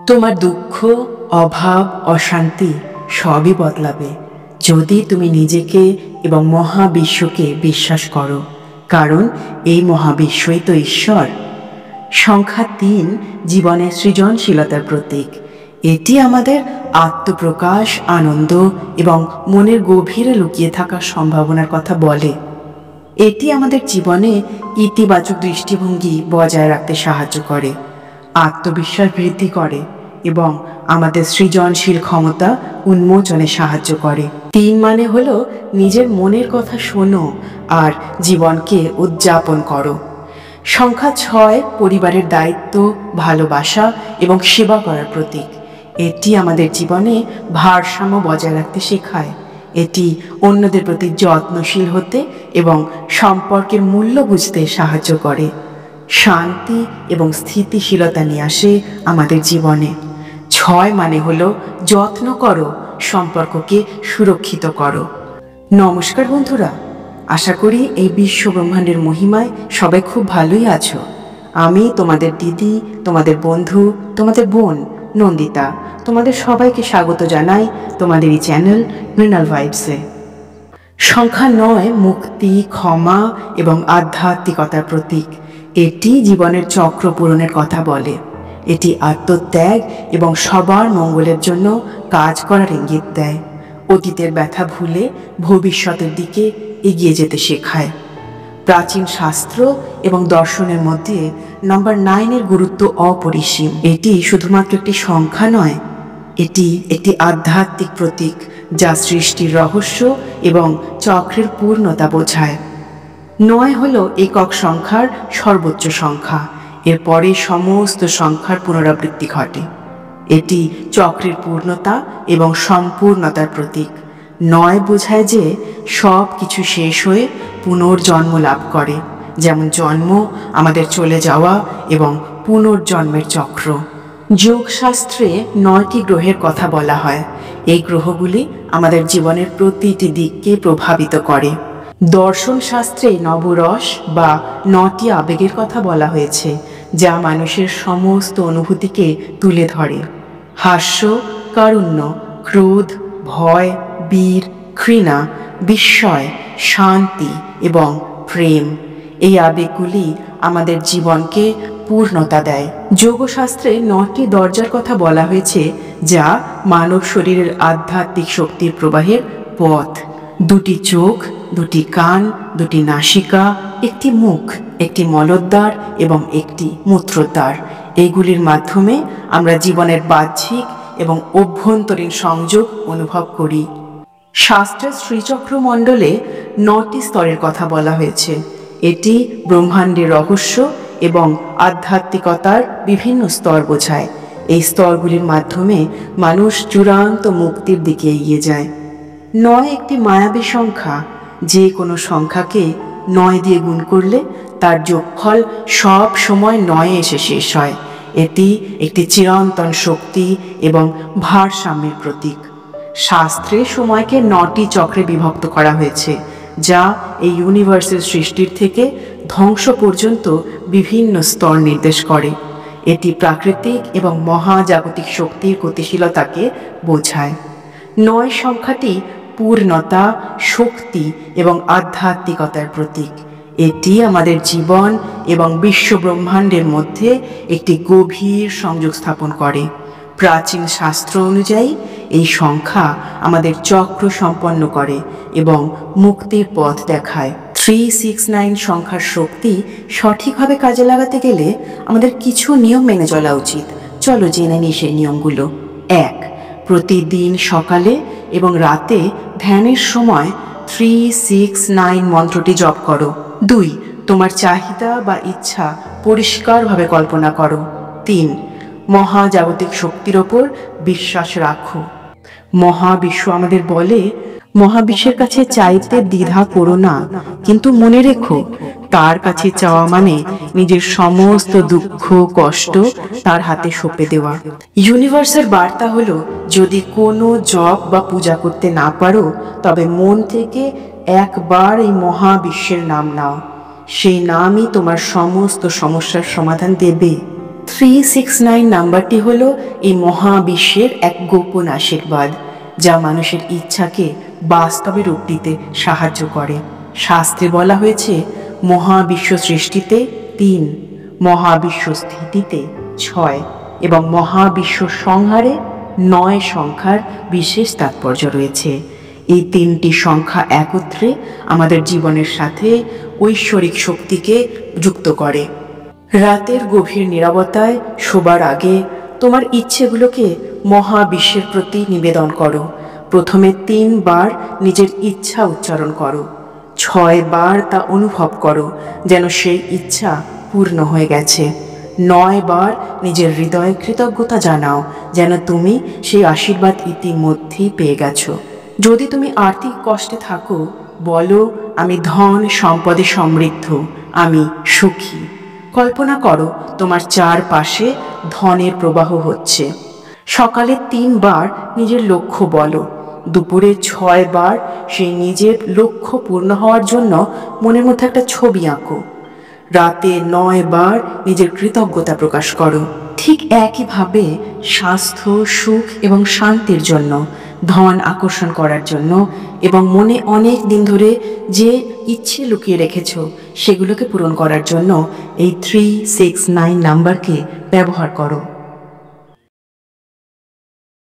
তোমার দুঃখ, অভাব, অশান্তি সবই বদলাবে যদি তুমি নিজেকে এবং মহাবিশ্বকে বিশ্বাস করো, কারণ এই মহাবিশ্বই তো ঈশ্বর। সংখ্যা ৩ জীবনের সৃজনশীলতার প্রতীক। এটি আমাদের আত্মপ্রকাশ, আনন্দ এবং মনের গভীরে লুকিয়ে থাকা সম্ভাবনার কথা বলে। এটি আমাদের জীবনে ইতিবাচক দৃষ্টিভঙ্গি বজায় রাখতে সাহায্য করে, আত্মবিশ্বাস বৃদ্ধি করে এবং আমাদের সৃজনশীল ক্ষমতা উন্মোচনে সাহায্য করে। ৩ মানে হলো নিজের মনের কথা শোনো আর জীবনকে উদযাপন করো। সংখ্যা ৬ পরিবারের দায়িত্ব, ভালোবাসা এবং সেবা করার প্রতীক। এটি আমাদের জীবনে ভারসাম্য বজায় রাখতে শেখায়। এটি অন্যদের প্রতি যত্নশীল হতে এবং সম্পর্কের মূল্য বুঝতে সাহায্য করে। শান্তি এবং স্থিতিশীলতা নিয়ে আসে আমাদের জীবনে। ৬ মানে হলো যত্ন করো, সম্পর্ককে সুরক্ষিত করো। নমস্কার বন্ধুরা, আশা করি এই বিশ্ব ব্রহ্মাণ্ডের মহিমায় সবাই খুব ভালোই আছো। আমি তোমাদের দিদি, তোমাদের বন্ধু, তোমাদের বোন নন্দিতা তোমাদের সবাইকে স্বাগত জানাই তোমাদের এই চ্যানেল মৃণাল ভাইবসে। সংখ্যা ৯ মুক্তি, ক্ষমা এবং আধ্যাত্মিকতার প্রতীক। এটি জীবনের চক্র পূরণের কথা বলে। এটি আত্মত্যাগ এবং সবার মঙ্গলের জন্য কাজ করার ইঙ্গিত দেয়। অতীতের ব্যথা ভুলে ভবিষ্যতের দিকে এগিয়ে যেতে শেখায়। প্রাচীন শাস্ত্র এবং দর্শনের মধ্যে নম্বর ৯ গুরুত্ব অপরিসীম। এটি শুধুমাত্র একটি সংখ্যা নয়, এটি একটি আধ্যাত্মিক প্রতীক যা সৃষ্টির রহস্য এবং চক্রের পূর্ণতা বোঝায়। ৯ হলো একক সংখ্যার সর্বোচ্চ সংখ্যা। এরপরে সমস্ত সংখ্যার পুনরাবৃত্তি ঘটে। এটি চক্রের পূর্ণতা এবং সম্পূর্ণতার প্রতীক। ৯ বোঝায় যে সব কিছু শেষ হয়ে পুনর্জন্ম লাভ করে, যেমন জন্ম, আমাদের চলে যাওয়া এবং পুনর্জন্মের চক্র। যোগশাস্ত্রে ৯টি গ্রহের কথা বলা হয়। এই গ্রহগুলি আমাদের জীবনের প্রতিটি দিককে প্রভাবিত করে। দর্শন শাস্ত্রে নবরস বা ৯টি আবেগের কথা বলা হয়েছে, যা মানুষের সমস্ত অনুভূতিকে তুলে ধরে। হাস্য, কারুণ্য, ক্রোধ, ভয়, বীর, ঘৃণা, বিস্ময়, শান্তি এবং প্রেম, এই আবেগগুলি আমাদের জীবনকে পূর্ণতা দেয়। যোগশাস্ত্রে ৯টি দরজার কথা বলা হয়েছে, যা মানব শরীরের আধ্যাত্মিক শক্তির প্রবাহের পথ। ২টি চোখ, ২টি কান, ২টি নাসিকা, একটি মুখ, একটি মলদ্বার এবং একটি মূত্রদ্বার। এইগুলির মাধ্যমে আমরা জীবনের বাহ্যিক এবং অভ্যন্তরীণ সংযোগ অনুভব করি। শাস্ত্রের শ্রীচক্র মণ্ডলে ৯টি স্তরের কথা বলা হয়েছে। এটি ব্রহ্মাণ্ডের রহস্য এবং আধ্যাত্মিকতার বিভিন্ন স্তর বোঝায়। এই স্তরগুলির মাধ্যমে মানুষ চূড়ান্ত মুক্তির দিকে এগিয়ে যায়। ৯ একটি মায়াবী সংখ্যা। যে কোনো সংখ্যাকে ৯ দিয়ে গুণ করলে তার যোগফল সব সময় ৯ এসে শেষ হয়। এটি একটি চিরন্তন শক্তি এবং ভারসাম্যের প্রতীক। শাস্ত্রে সময়কে ৯টি চক্রে বিভক্ত করা হয়েছে, যা এই ইউনিভার্সের সৃষ্টির থেকে ধ্বংস পর্যন্ত বিভিন্ন স্তর নির্দেশ করে। এটি প্রাকৃতিক এবং মহাজাগতিক শক্তির গতিশীলতাকে বোঝায়। ৯ সংখ্যাটি পূর্ণতা, শক্তি এবং আধ্যাত্মিকতার প্রতীক। এটি আমাদের জীবন এবং বিশ্ব ব্রহ্মাণ্ডের মধ্যে একটি গভীর সংযোগ স্থাপন করে। প্রাচীন শাস্ত্র অনুযায়ী এই সংখ্যা আমাদের চক্র সম্পন্ন করে এবং মুক্তির পথ দেখায়। 369 সংখ্যার শক্তি সঠিকভাবে কাজে লাগাতে গেলে আমাদের কিছু নিয়ম মেনে চলা উচিত। চলো জেনে নিই সেই নিয়মগুলো। ১. প্রতিদিন সকালে এবং রাতে ধ্যানের সময় 369 মন্ত্রটি জপ করো। ২. তোমার চাহিদা বা ইচ্ছা পরিষ্কারভাবে কল্পনা করো। ৩. মহাজাগতিক শক্তির ওপর বিশ্বাস রাখো। মহাবিশ্ব আমাদের বলে, মহাবিশ্বের কাছে চাইতে দ্বিধা করো না, কিন্তু মনে রেখো তার কাছে চাওয়া মানে নিজের সমস্ত দুঃখ, কষ্ট তার হাতে সঁপে দেওয়া। ইউনিভার্সের বার্তা হলো, যদি কোনো জপ বা পূজা করতে না পারো, তবে মন থেকে একবার এই মহাবিশ্বের নাম নাও। সেই নামই তোমার সমস্ত সমস্যার সমাধান দেবে। 369 নাম্বারটি হলো এই মহাবিশ্বের এক গোপন আশীর্বাদ, যা মানুষের ইচ্ছাকে বাস্তবে রূপ দিতে সাহায্য করে। শাস্ত্রে বলা হয়েছে মহাবিশ্ব সৃষ্টিতে 3, মহাবিশ্ব স্থিতিতে 6 এবং মহাবিশ্ব সংহারে 9 সংখ্যার বিশেষ তাৎপর্য রয়েছে। এই 3টি সংখ্যা একত্রে আমাদের জীবনের সাথে ঐশ্বরিক শক্তিকে যুক্ত করে। রাতের গভীর নীরবতায় শোবার আগে তোমার ইচ্ছেগুলোকে মহাবিশ্বের প্রতি নিবেদন করো। প্রথমে 3 বার নিজের ইচ্ছা উচ্চারণ করো, 6 বার তা অনুভব করো যেন সেই ইচ্ছা পূর্ণ হয়ে গেছে। 9 বার নিজের হৃদয়ে কৃতজ্ঞতা জানাও যেন তুমি সেই আশীর্বাদ ইতিমধ্যেই পেয়ে গেছো। যদি তুমি আর্থিক কষ্টে থাকো, বলো আমি ধন সম্পদে সমৃদ্ধ, আমি সুখী। কল্পনা করো তোমার চারপাশে ধনের প্রবাহ হচ্ছে। সকালে 3 বার নিজের লক্ষ্য বলো, দুপুরে 6 বার সেই নিজের লক্ষ্য পূর্ণ হওয়ার জন্য মনের মধ্যে একটা ছবি আঁকো। রাতে 9 বার নিজের কৃতজ্ঞতা প্রকাশ করো। ঠিক একইভাবে স্বাস্থ্য, সুখ এবং শান্তির জন্য, ধন আকর্ষণ করার জন্য এবং মনে অনেক দিন ধরে যে ইচ্ছে লুকিয়ে রেখেছো সেগুলোকে পূরণ করার জন্য এই 369 নাম্বারকে ব্যবহার করো।